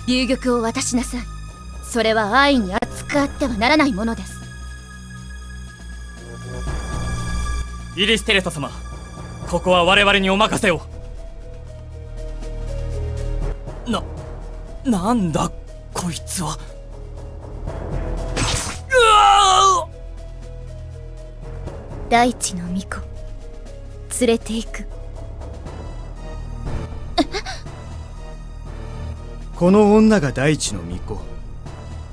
龍玉を渡しなさい。それは安易に扱ってはならないものです。イリステレサ様、ここは我々にお任せを。なんだこいつは。大地の巫女連れて行く。この女が大地の巫女。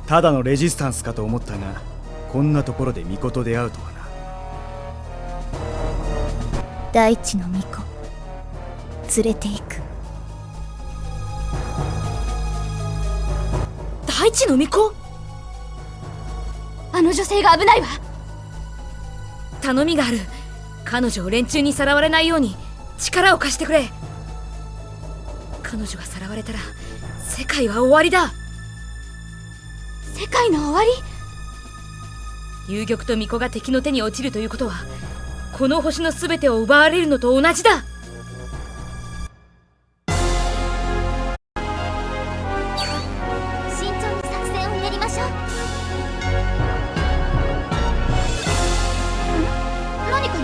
ただのレジスタンスかと思ったが、こんなところで巫女と出会うとはな。大地の巫女連れて行く。大地の巫女？あの女性が危ないわ。頼みがある。彼女を連中にさらわれないように力を貸してくれ。彼女がさらわれたら世界は終わりだ。世界の終わり？遊玉と巫女が敵の手に落ちるということは、この星の全てを奪われるのと同じだ。慎重に作戦を練りましょう。何かな？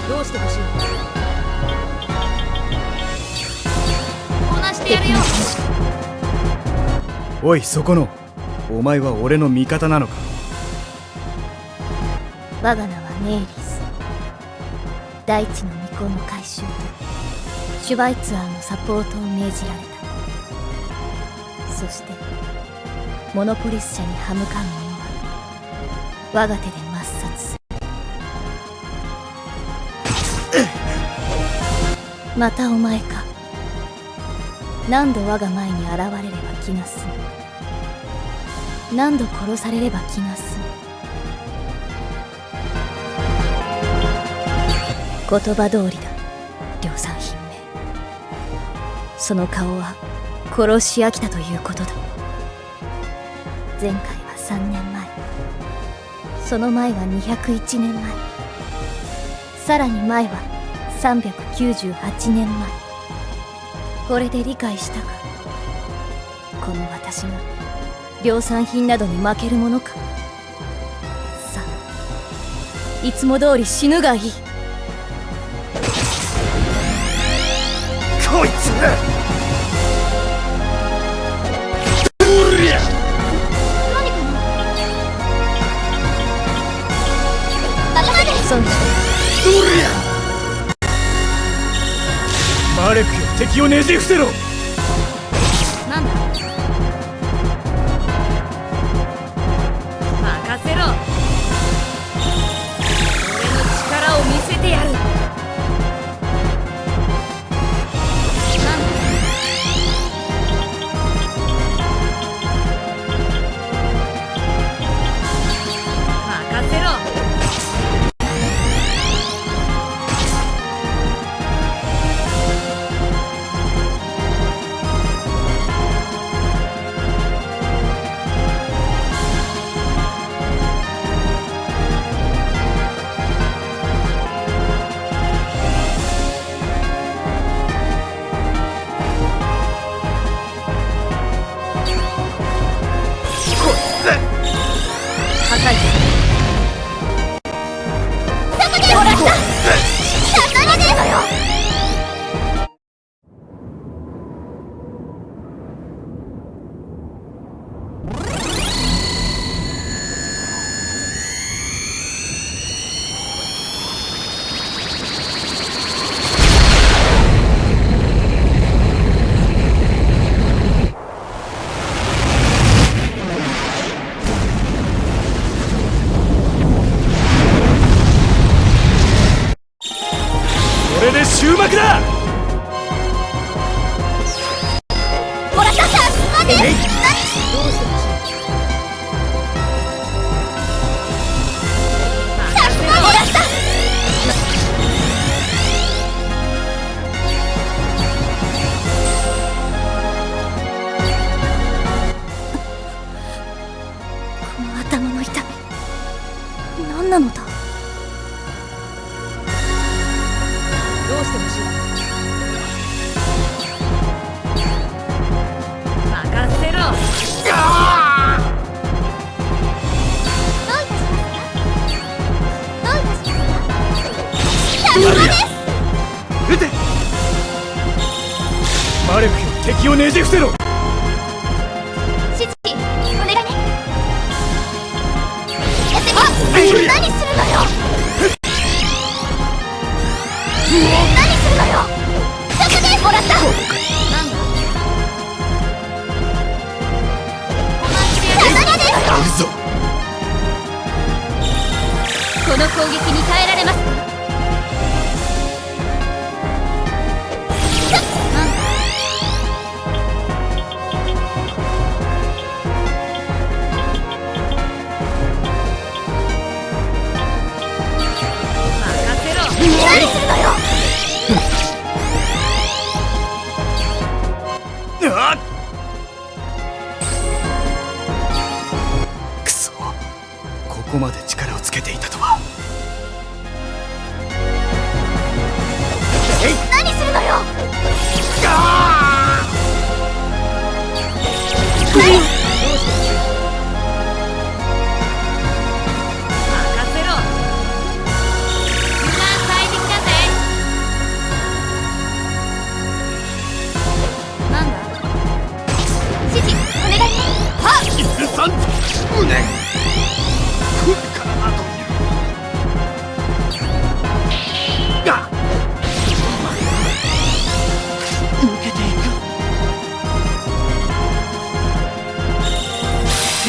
どうしてほしい？こなしてやるよ。おい、そこのお前は俺の味方なのか？我が名はネイリス。大地の巫女の回収とシュバイツアーのサポートを命じられた。そしてモノポリス社に歯向かう者は我が手で抹殺する。またお前か。何度我が前に現れれば気が済む。何度殺されれば気が済む。言葉通りだ、量産品名。その顔は殺し飽きたということだ。前回は3年前、その前は201年前、さらに前は398年前。これで理解したか？この私が量産品などに負けるものか。さあ、いつも通り死ぬがいい。こいつマレックよ、敵をねじ伏せろ。なんだ？任せろ。俺の力を見せてやる。任せろ。これで終幕だ。ほら、待て！この頭の痛み、何なのだ？どうしてほしい？マレフよ、敵をねじ伏せろ。シチ、お願いね。やってみ。何するのよ。何するのよ。ちょっとね、もらった。なんだ。この攻撃に耐えられますか？何するのよ。くそ、ここまで力をつけていたとは。何するのよ。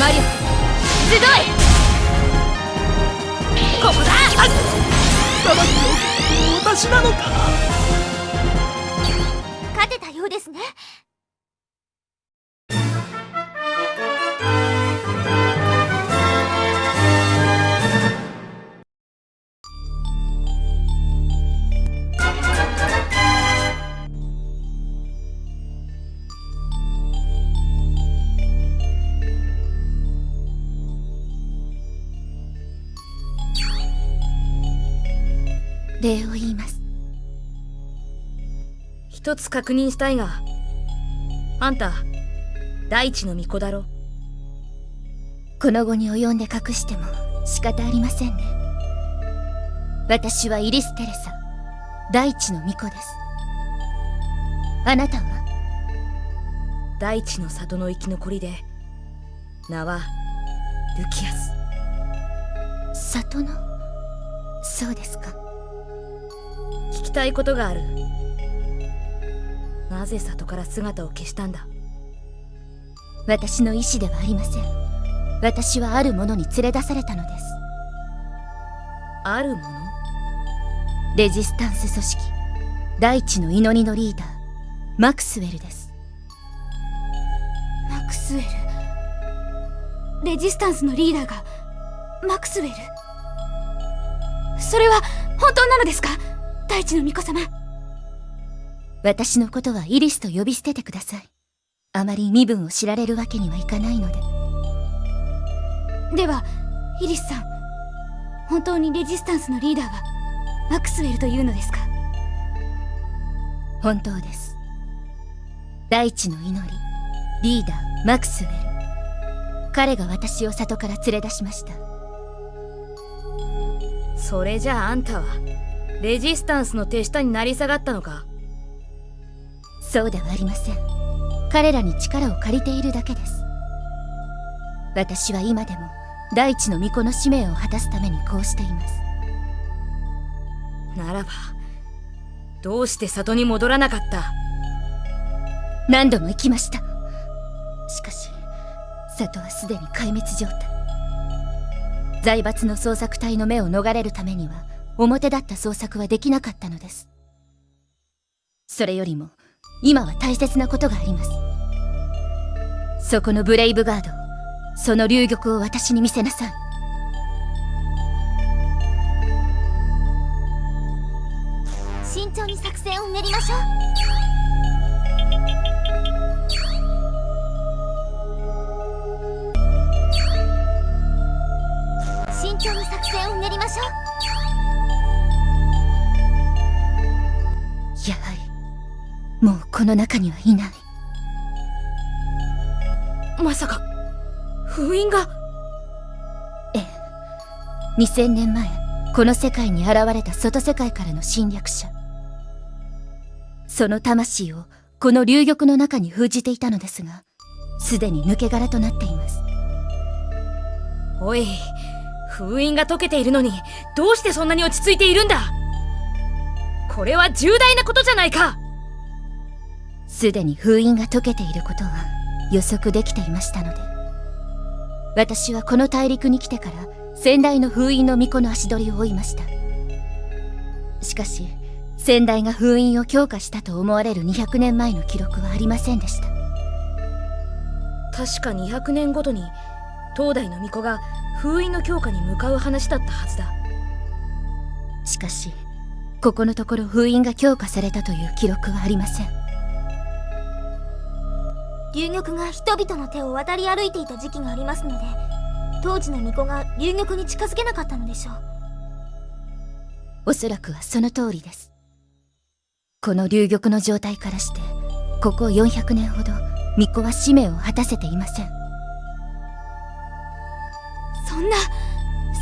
マリオ、ひどい。ここだ。私なのか。勝てたようですね。礼を言います。一つ確認したいが、あんた大地の巫女だろ。この後に及んで隠しても仕方ありませんね。私はイリス・テレサ、大地の巫女です。あなたは？大地の里の生き残りで、名はルキアス。里の？そうですか。聞きたいことがある。なぜ里から姿を消したんだ？私の意志ではありません。私はあるものに連れ出されたのです。あるもの？レジスタンス組織、大地の祈りのリーダー、マクスウェルです。マクスウェル。レジスタンスのリーダーがマクスウェル。それは本当なのですか、大地の巫女様。私のことはイリスと呼び捨ててください。あまり身分を知られるわけにはいかないので。ではイリスさん、本当にレジスタンスのリーダーはマクスウェルというのですか？本当です。大地の祈り、リーダーマクスウェル。彼が私を里から連れ出しました。それじゃああんたはレジスタンスの手下になり下がったのか？そうではありません。彼らに力を借りているだけです。私は今でも大地の巫女の使命を果たすためにこうしています。ならばどうして里に戻らなかった？何度も行きました。しかし里はすでに壊滅状態。財閥の捜索隊の目を逃れるためには表立った捜索はできなかったのです。それよりも今は大切なことがあります。そこのブレイブガード、その龍玉を私に見せなさい。慎重に作戦を練りましょう。慎重に作戦を練りましょう。やはりもうこの中にはいない。まさか封印が？ええ、2000年前この世界に現れた外世界からの侵略者。その魂をこの龍玉の中に封じていたのですが、すでに抜け殻となっています。おい、封印が解けているのにどうしてそんなに落ち着いているんだ。これは重大なことじゃないか。すでに封印が解けていることは予測できていましたので、私はこの大陸に来てから先代の封印の巫女の足取りを追いました。しかし先代が封印を強化したと思われる200年前の記録はありませんでした。確か200年ごとに当代の巫女が封印の強化に向かう話だったはずだ。しかしここのところ封印が強化されたという記録はありません。龍玉が人々の手を渡り歩いていた時期がありますので、当時の巫女が龍玉に近づけなかったのでしょう。おそらくはその通りです。この龍玉の状態からしてここ400年ほど巫女は使命を果たせていません。そんな、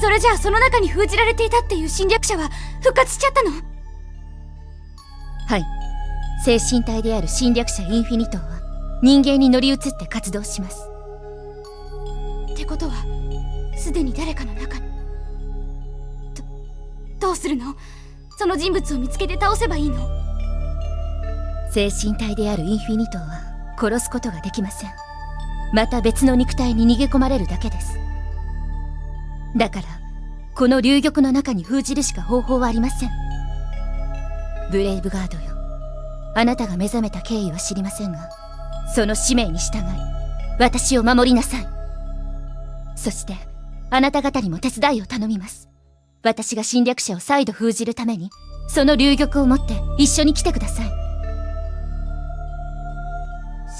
それじゃあその中に封じられていたっていう侵略者は復活しちゃったの？はい、精神体である侵略者インフィニトーは人間に乗り移って活動します。ってことはすでに誰かの中に。どうするの？その人物を見つけて倒せばいいの？精神体であるインフィニトーは殺すことができません。また別の肉体に逃げ込まれるだけです。だからこの龍玉の中に封じるしか方法はありません。ブレイブガードよ、あなたが目覚めた経緯は知りませんが、その使命に従い私を守りなさい。そしてあなた方にも手伝いを頼みます。私が侵略者を再度封じるためにその龍玉を持って一緒に来てください。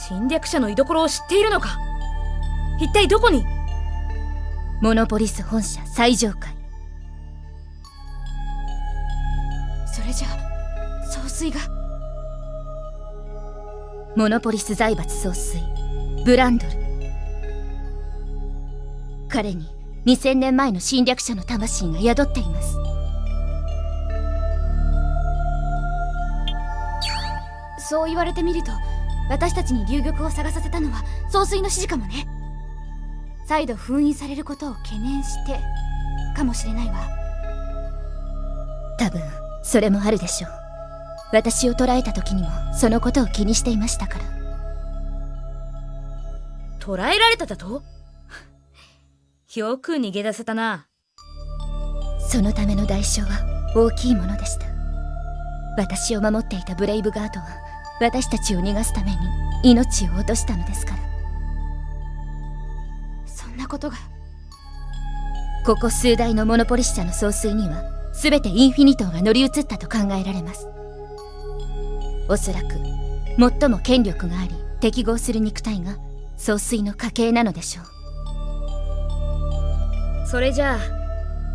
侵略者の居所を知っているのか？一体どこに？モノポリス本社最上階。それじゃあ総帥が。モノポリス財閥総帥ブランドル。彼に2000年前の侵略者の魂が宿っています。そう言われてみると、私たちに龍玉を探させたのは総帥の指示かもね。再度封印されることを懸念してかもしれないわ。多分それもあるでしょう。私を捕らえた時にもそのことを気にしていましたから。捕らえられただと？よく逃げ出せたな。そのための代償は大きいものでした。私を守っていたブレイブガードは私たちを逃がすために命を落としたのですから。そんなことが。ここ数台のモノポリス社の総帥には全てインフィニトーが乗り移ったと考えられます。おそらく最も権力があり適合する肉体が総帥の家系なのでしょう。それじゃあ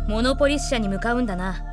モノポリス社に向かうんだな。